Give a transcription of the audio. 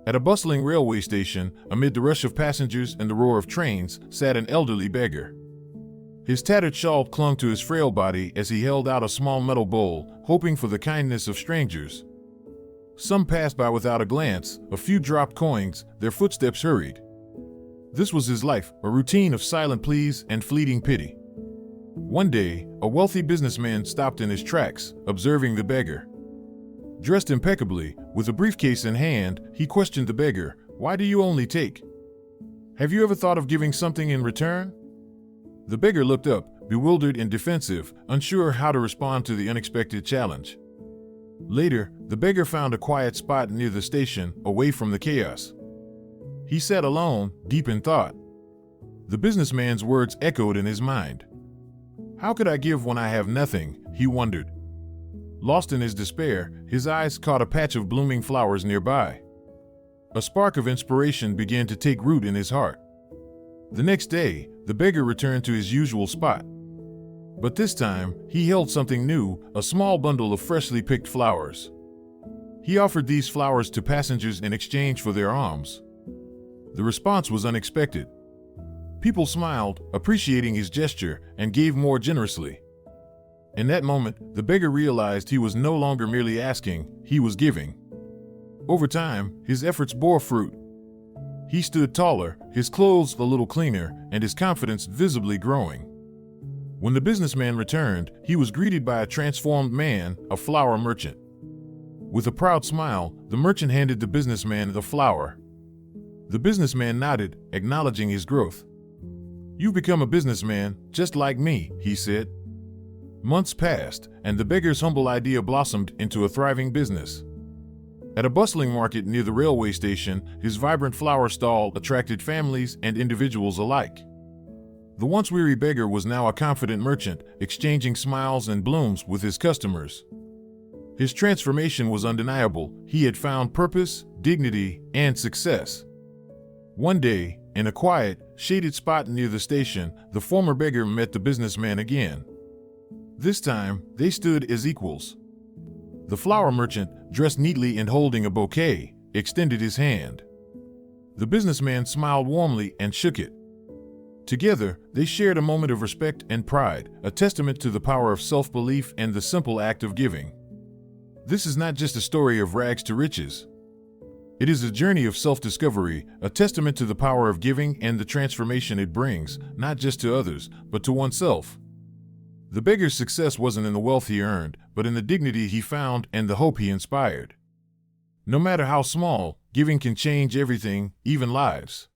At a bustling railway station, amid the rush of passengers and the roar of trains, sat an elderly beggar. His tattered shawl clung to his frail body as he held out a small metal bowl, hoping for the kindness of strangers. Some passed by without a glance, a few dropped coins, their footsteps hurried. This was his life, a routine of silent pleas and fleeting pity. One day, a wealthy businessman stopped in his tracks, observing the beggar. Dressed impeccably, with a briefcase in hand, he questioned the beggar, "Why do you only take? Have you ever thought of giving something in return?" The beggar looked up, bewildered and defensive, unsure how to respond to the unexpected challenge. Later, the beggar found a quiet spot near the station, away from the chaos. He sat alone, deep in thought. The businessman's words echoed in his mind. "How could I give when I have nothing?" he wondered. Lost in his despair, his eyes caught a patch of blooming flowers nearby. A spark of inspiration began to take root in his heart. The next day, the beggar returned to his usual spot. But this time, he held something new, a small bundle of freshly picked flowers. He offered these flowers to passengers in exchange for their alms. The response was unexpected. People smiled, appreciating his gesture, and gave more generously. In that moment, the beggar realized he was no longer merely asking, he was giving. Over time, his efforts bore fruit. He stood taller, his clothes a little cleaner, and his confidence visibly growing. When the businessman returned, he was greeted by a transformed man, a flower merchant. With a proud smile, the merchant handed the businessman the flower. The businessman nodded, acknowledging his growth. "You've become a businessman, just like me," he said. Months passed, and the beggar's humble idea blossomed into a thriving business. At a bustling market near the railway station, his vibrant flower stall attracted families and individuals alike. The once weary beggar was now a confident merchant, exchanging smiles and blooms with his customers. His transformation was undeniable. He had found purpose, dignity, and success. One day, in a quiet, shaded spot near the station, the former beggar met the businessman again. This time, they stood as equals. The flower merchant, dressed neatly and holding a bouquet, extended his hand. The businessman smiled warmly and shook it. Together, they shared a moment of respect and pride, a testament to the power of self-belief and the simple act of giving. This is not just a story of rags to riches. It is a journey of self-discovery, a testament to the power of giving and the transformation it brings, not just to others, but to oneself. The beggar's success wasn't in the wealth he earned, but in the dignity he found and the hope he inspired. No matter how small, giving can change everything, even lives.